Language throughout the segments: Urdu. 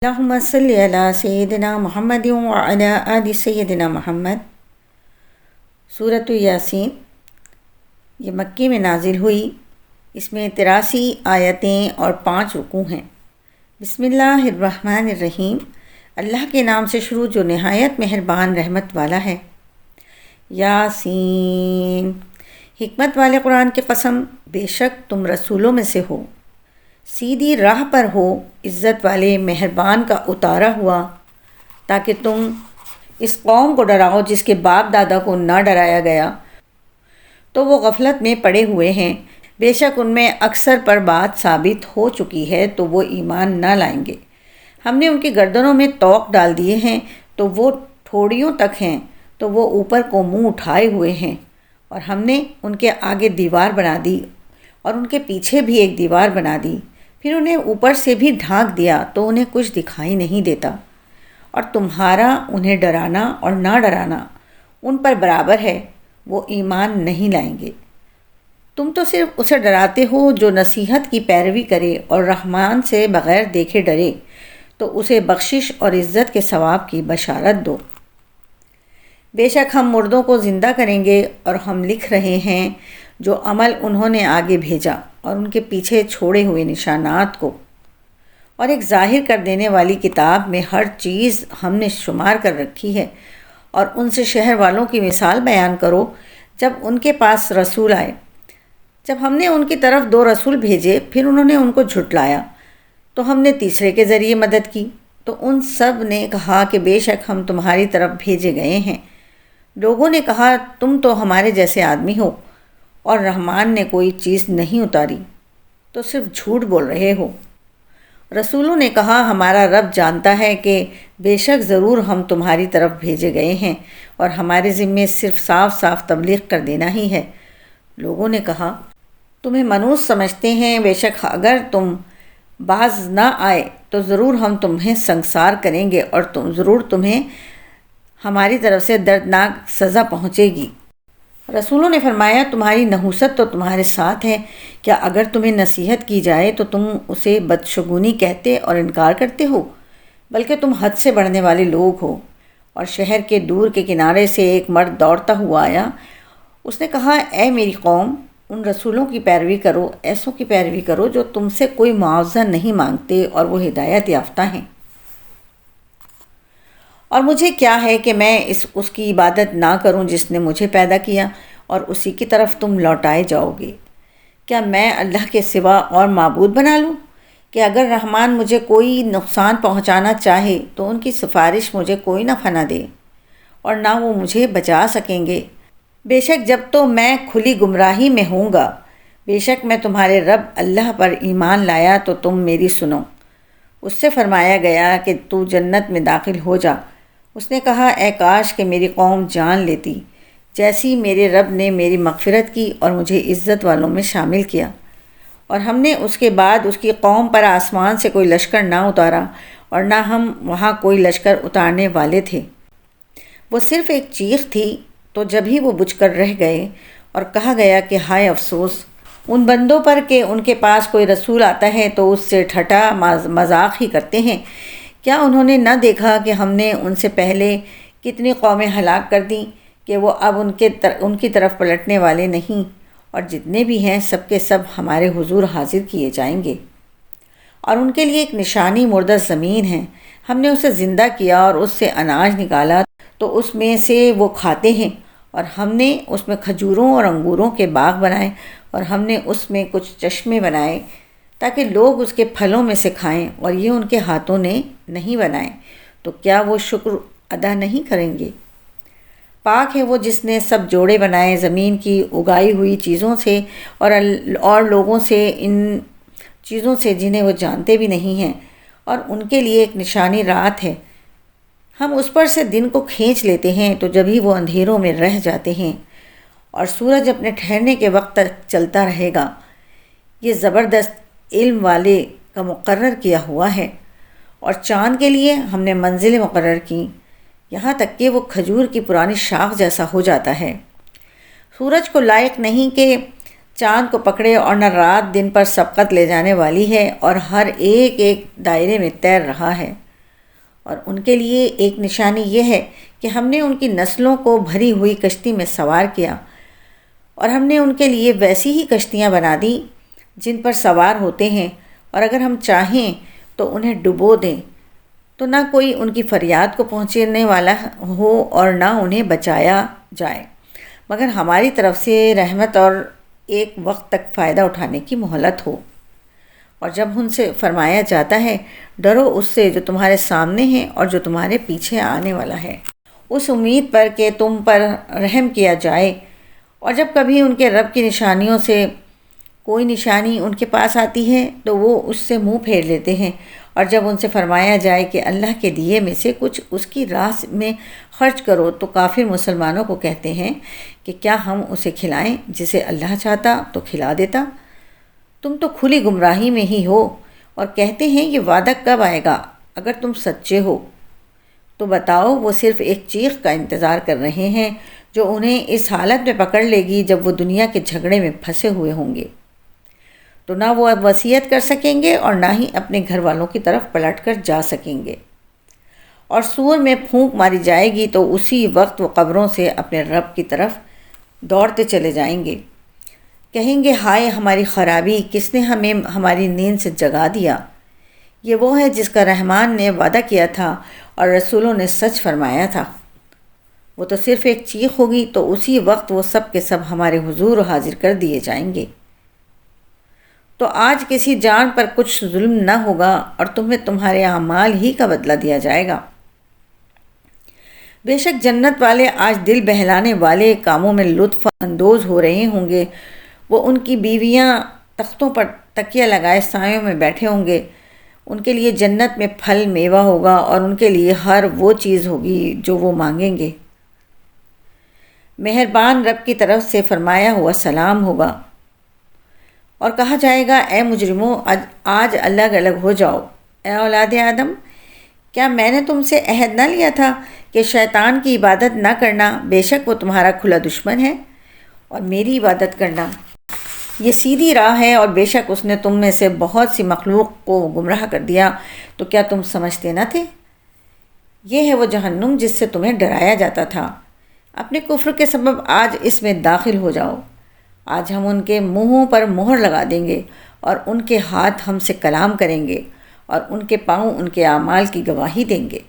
اللہم صلی علی سیدنا محمد وعلی آل سیدنا محمد۔ سورۃ یاسین یہ مکی میں نازل ہوئی۔ اس میں 83 آیتیں اور 5 رکوع ہیں۔ بسم اللہ الرحمن الرحیم، اللہ کے نام سے شروع جو نہایت مہربان رحمت والا ہے۔ یاسین، حکمت والے قرآن کی قسم، بے شک تم رسولوں میں سے ہو، سیدھی راہ پر ہو، عزت والے مہربان کا اتارا ہوا، تاکہ تم اس قوم کو ڈراؤ جس کے باپ دادا کو نہ ڈرایا گیا تو وہ غفلت میں پڑے ہوئے ہیں۔ بے شک ان میں اکثر پر بات ثابت ہو چکی ہے تو وہ ایمان نہ لائیں گے۔ ہم نے ان کی گردنوں میں طوق ڈال دیے ہیں تو وہ ٹھوڑیوں تک ہیں، تو وہ اوپر کو منہ اٹھائے ہوئے ہیں، اور ہم نے ان کے آگے دیوار بنا دی اور ان کے پیچھے بھی ایک دیوار بنا دی، پھر انہیں اوپر سے بھی ڈھانک دیا تو انہیں کچھ دکھائی نہیں دیتا، اور تمہارا انہیں ڈرانا اور نہ ڈرانا ان پر برابر ہے، وہ ایمان نہیں لائیں گے۔ تم تو صرف اسے ڈراتے ہو جو نصیحت کی پیروی کرے اور رحمان سے بغیر دیکھے ڈرے، تو اسے بخشش اور عزت کے ثواب کی بشارت دو۔ بے شک ہم مردوں کو زندہ کریں گے، اور ہم لکھ رہے ہیں جو عمل انہوں نے آگے بھیجا اور ان کے پیچھے چھوڑے ہوئے نشانات کو، اور ایک ظاہر کر دینے والی کتاب میں ہر چیز ہم نے شمار کر رکھی ہے۔ اور ان سے شہر والوں کی مثال بیان کرو جب ان کے پاس رسول آئے، جب ہم نے ان کی طرف 2 رسول بھیجے، پھر انہوں نے ان کو جھٹلایا تو ہم نے تیسرے کے ذریعے مدد کی، تو ان سب نے کہا کہ بے شک ہم تمہاری طرف بھیجے گئے ہیں۔ لوگوں نے کہا تم تو ہمارے جیسے آدمی ہو اور رحمان نے کوئی چیز نہیں اتاری، تو صرف جھوٹ بول رہے ہو۔ رسولوں نے کہا ہمارا رب جانتا ہے کہ بے شک ضرور ہم تمہاری طرف بھیجے گئے ہیں، اور ہمارے ذمے صرف صاف صاف تبلیغ کر دینا ہی ہے۔ لوگوں نے کہا تمہیں منحوس سمجھتے ہیں، بے شک اگر تم باز نہ آئے تو ضرور ہم تمہیں سنگسار کریں گے، اور ضرور تمہیں ہماری طرف سے دردناک سزا پہنچے گی۔ رسولوں نے فرمایا تمہاری نحوست تو تمہارے ساتھ ہے، کیا اگر تمہیں نصیحت کی جائے تو تم اسے بدشگونی کہتے اور انکار کرتے ہو؟ بلکہ تم حد سے بڑھنے والے لوگ ہو۔ اور شہر کے دور کے کنارے سے ایک مرد دوڑتا ہوا آیا، اس نے کہا اے میری قوم، ان رسولوں کی پیروی کرو، ایسوں کی پیروی کرو جو تم سے کوئی معاوضہ نہیں مانگتے اور وہ ہدایت یافتہ ہیں۔ اور مجھے کیا ہے کہ میں اس کی عبادت نہ کروں جس نے مجھے پیدا کیا، اور اسی کی طرف تم لوٹائے جاؤ گے۔ کیا میں اللہ کے سوا اور معبود بنا لوں کہ اگر رحمان مجھے کوئی نقصان پہنچانا چاہے تو ان کی سفارش مجھے کوئی نفع نہ دے، اور نہ وہ مجھے بچا سکیں گے۔ بے شک جب تو میں کھلی گمراہی میں ہوں گا، بے شک میں تمہارے رب اللہ پر ایمان لایا تو تم میری سنو۔ اس سے فرمایا گیا کہ تو جنت میں داخل ہو جا۔ اس نے کہا اے کاش کہ میری قوم جان لیتی جیسی میرے رب نے میری مغفرت کی اور مجھے عزت والوں میں شامل کیا۔ اور ہم نے اس کے بعد اس کی قوم پر آسمان سے کوئی لشکر نہ اتارا، اور نہ ہم وہاں کوئی لشکر اتارنے والے تھے۔ وہ صرف ایک چیخ تھی تو جبھی وہ بجھ کر رہ گئے، اور کہا گیا کہ ہائے افسوس ان بندوں پر کہ ان کے پاس کوئی رسول آتا ہے تو اس سے ٹھٹا مذاق ہی کرتے ہیں۔ کیا انہوں نے نہ دیکھا کہ ہم نے ان سے پہلے کتنی قومیں ہلاک کر دیں کہ وہ اب ان کی طرف پلٹنے والے نہیں، اور جتنے بھی ہیں سب کے سب ہمارے حضور حاضر کیے جائیں گے۔ اور ان کے لیے ایک نشانی مردہ زمین ہے، ہم نے اسے زندہ کیا اور اس سے اناج نکالا تو اس میں سے وہ کھاتے ہیں، اور ہم نے اس میں کھجوروں اور انگوروں کے باغ بنائے، اور ہم نے اس میں کچھ چشمے بنائے تاکہ لوگ اس کے پھلوں میں سے کھائیں، اور یہ ان کے ہاتھوں نے نہیں بنائے، تو کیا وہ شکر ادا نہیں کریں گے؟ پاک ہے وہ جس نے سب جوڑے بنائے زمین کی اگائی ہوئی چیزوں سے اور لوگوں سے، ان چیزوں سے جنہیں وہ جانتے بھی نہیں ہیں، اور ان کے لیے ایک نشانی رات ہے۔ ہم اس پر سے دن کو کھینچ لیتے ہیں تو جبھی وہ اندھیروں میں رہ جاتے ہیں، اور سورج اپنے ٹھہرنے کے وقت تک چلتا رہے گا۔ یہ زبردست علم والے کا مقرر کیا ہوا ہے۔ اور چاند کے لیے ہم نے منزلیں مقرر کیں، یہاں تک کہ وہ کھجور کی پرانی شاخ جیسا ہو جاتا ہے۔ سورج کو لائق نہیں کہ چاند کو پکڑے، اور نہ رات دن پر سبقت لے جانے والی ہے، اور ہر ایک دائرے میں تیر رہا ہے۔ اور ان کے لیے ایک نشانی یہ ہے کہ ہم نے ان کی نسلوں کو بھری ہوئی کشتی میں سوار کیا، اور ہم نے ان کے لیے ویسی ہی کشتیاں بنا دیں جن پر سوار ہوتے ہیں، اور اگر ہم چاہیں تو انہیں ڈبو دیں تو نہ کوئی ان کی فریاد کو پہنچنے والا ہو اور نہ انہیں بچایا جائے، مگر ہماری طرف سے رحمت اور ایک وقت تک فائدہ اٹھانے کی مہلت ہو۔ اور جب ان سے فرمایا جاتا ہے ڈرو اس سے جو تمہارے سامنے ہے اور جو تمہارے پیچھے آنے والا ہے، اس امید پر کہ تم پر رحم کیا جائے، اور جب کبھی ان کے رب کی نشانیوں سے کوئی نشانی ان کے پاس آتی ہے تو وہ اس سے منہ پھیر لیتے ہیں، اور جب ان سے فرمایا جائے کہ اللہ کے دیے میں سے کچھ اس کی راہ میں خرچ کرو تو کافر مسلمانوں کو کہتے ہیں کہ کیا ہم اسے کھلائیں جسے اللہ چاہتا تو کھلا دیتا؟ تم تو کھلی گمراہی میں ہی ہو، اور کہتے ہیں یہ وعدہ کب آئے گا؟ اگر تم سچے ہو تو بتاؤ وہ صرف ایک چیخ کا انتظار کر رہے ہیں جو انہیں اس حالت میں پکڑ لے گی جب وہ دنیا کے جھگڑے میں پھنسے ہوئے ہوں گے، تو نہ وہ اب وصیت کر سکیں گے اور نہ ہی اپنے گھر والوں کی طرف پلٹ کر جا سکیں گے، اور سور میں پھونک ماری جائے گی تو اسی وقت وہ قبروں سے اپنے رب کی طرف دوڑتے چلے جائیں گے، کہیں گے ہائے ہماری خرابی، کس نے ہمیں ہماری نیند سے جگا دیا؟ یہ وہ ہے جس کا رحمان نے وعدہ کیا تھا اور رسولوں نے سچ فرمایا تھا۔ وہ تو صرف ایک چیخ ہوگی تو اسی وقت وہ سب کے سب ہمارے حضور حاضر کر دیے جائیں گے۔ تو آج کسی جان پر کچھ ظلم نہ ہوگا اور تمہیں تمہارے اعمال ہی کا بدلہ دیا جائے گا۔ بے شک جنت والے آج دل بہلانے والے کاموں میں لطف اندوز ہو رہے ہوں گے۔ وہ ان کی بیویاں تختوں پر تکیہ لگائے سایوں میں بیٹھے ہوں گے، ان کے لیے جنت میں پھل میوہ ہوگا اور ان کے لیے ہر وہ چیز ہوگی جو وہ مانگیں گے۔ مہربان رب کی طرف سے فرمایا ہوا سلام ہوگا، اور کہا جائے گا اے مجرموں آج الگ الگ ہو جاؤ۔ اے اولاد آدم، کیا میں نے تم سے عہد نہ لیا تھا کہ شیطان کی عبادت نہ کرنا؟ بے شک وہ تمہارا کھلا دشمن ہے، اور میری عبادت کرنا یہ سیدھی راہ ہے، اور بے شک اس نے تم میں سے بہت سی مخلوق کو گمراہ کر دیا، تو کیا تم سمجھتے نہ تھے؟ یہ ہے وہ جہنم جس سے تمہیں ڈرایا جاتا تھا، اپنے کفر کے سبب آج اس میں داخل ہو جاؤ۔ آج ہم ان کے منہوں پر مہر لگا دیں گے، اور ان کے ہاتھ ہم سے کلام کریں گے، اور ان کے پاؤں ان کے اعمال کی گواہی دیں گے،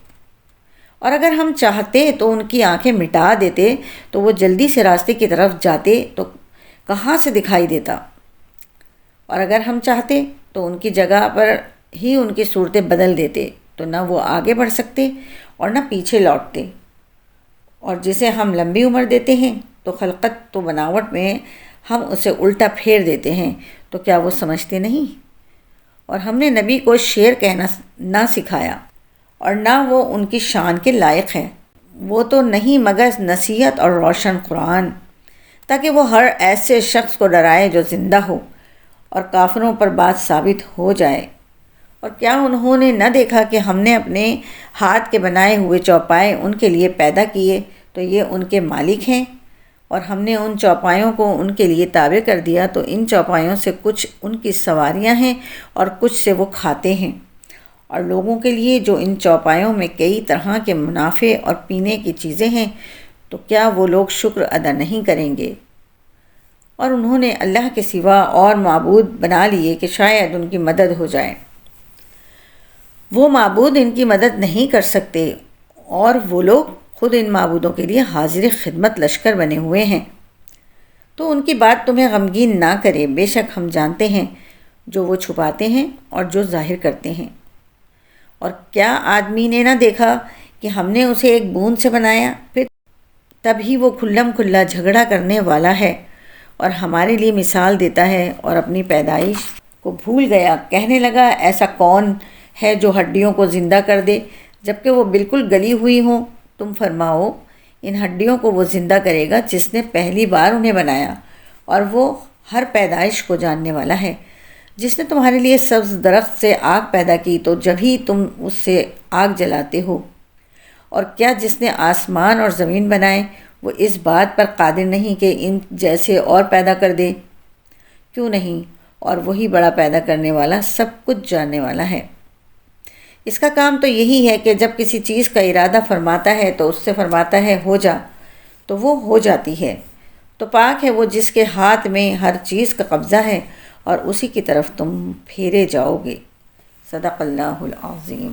اور اگر ہم چاہتے تو ان کی آنکھیں مٹا دیتے تو وہ جلدی سے راستے کی طرف جاتے تو کہاں سے دکھائی دیتا، اور اگر ہم چاہتے تو ان کی جگہ پر ہی ان کی صورتیں بدل دیتے تو نہ وہ آگے بڑھ سکتے اور نہ پیچھے لوٹتے۔ اور جسے ہم لمبی عمر دیتے ہیں تو خلقت و بناوٹ میں ہم اسے الٹا پھیر دیتے ہیں، تو کیا وہ سمجھتے نہیں؟ اور ہم نے نبی کو شعر کہنا نہ سکھایا اور نہ وہ ان کی شان کے لائق ہے، وہ تو نہیں مگر نصیحت اور روشن قرآن، تاکہ وہ ہر ایسے شخص کو ڈرائے جو زندہ ہو اور کافروں پر بات ثابت ہو جائے۔ اور کیا انہوں نے نہ دیکھا کہ ہم نے اپنے ہاتھ کے بنائے ہوئے چوپائے ان کے لیے پیدا کیے تو یہ ان کے مالک ہیں، اور ہم نے ان چوپایوں کو ان کے لیے تابع کر دیا تو ان چوپایوں سے کچھ ان کی سواریاں ہیں اور کچھ سے وہ کھاتے ہیں، اور لوگوں کے لیے جو ان چوپایوں میں کئی طرح کے منافع اور پینے کی چیزیں ہیں، تو کیا وہ لوگ شکر ادا نہیں کریں گے؟ اور انہوں نے اللہ کے سوا اور معبود بنا لیے کہ شاید ان کی مدد ہو جائے۔ وہ معبود ان کی مدد نہیں کر سکتے، اور وہ لوگ خود ان معبودوں کے لیے حاضر خدمت لشکر بنے ہوئے ہیں۔ تو ان کی بات تمہیں غمگین نہ کرے، بے شک ہم جانتے ہیں جو وہ چھپاتے ہیں اور جو ظاہر کرتے ہیں۔ اور کیا آدمی نے نہ دیکھا کہ ہم نے اسے ایک بوند سے بنایا، پھر تبھی وہ کھلم کھلا جھگڑا کرنے والا ہے اور ہمارے لیے مثال دیتا ہے، اور اپنی پیدائش کو بھول گیا، کہنے لگا ایسا کون ہے جو ہڈیوں کو زندہ کر دے جبکہ وہ بالکل گلی ہوئی ہوں؟ تم فرماؤ ان ہڈیوں کو وہ زندہ کرے گا جس نے پہلی بار انہیں بنایا، اور وہ ہر پیدائش کو جاننے والا ہے۔ جس نے تمہارے لیے سبز درخت سے آگ پیدا کی تو جب ہی تم اس سے آگ جلاتے ہو، اور کیا جس نے آسمان اور زمین بنائے وہ اس بات پر قادر نہیں کہ ان جیسے اور پیدا کر دے؟ کیوں نہیں، اور وہی بڑا پیدا کرنے والا سب کچھ جاننے والا ہے۔ اس کا کام تو یہی ہے کہ جب کسی چیز کا ارادہ فرماتا ہے تو اس سے فرماتا ہے ہو جا، تو وہ ہو جاتی ہے۔ تو پاک ہے وہ جس کے ہاتھ میں ہر چیز کا قبضہ ہے اور اسی کی طرف تم پھیرے جاؤ گے۔ صدق اللہ العظیم۔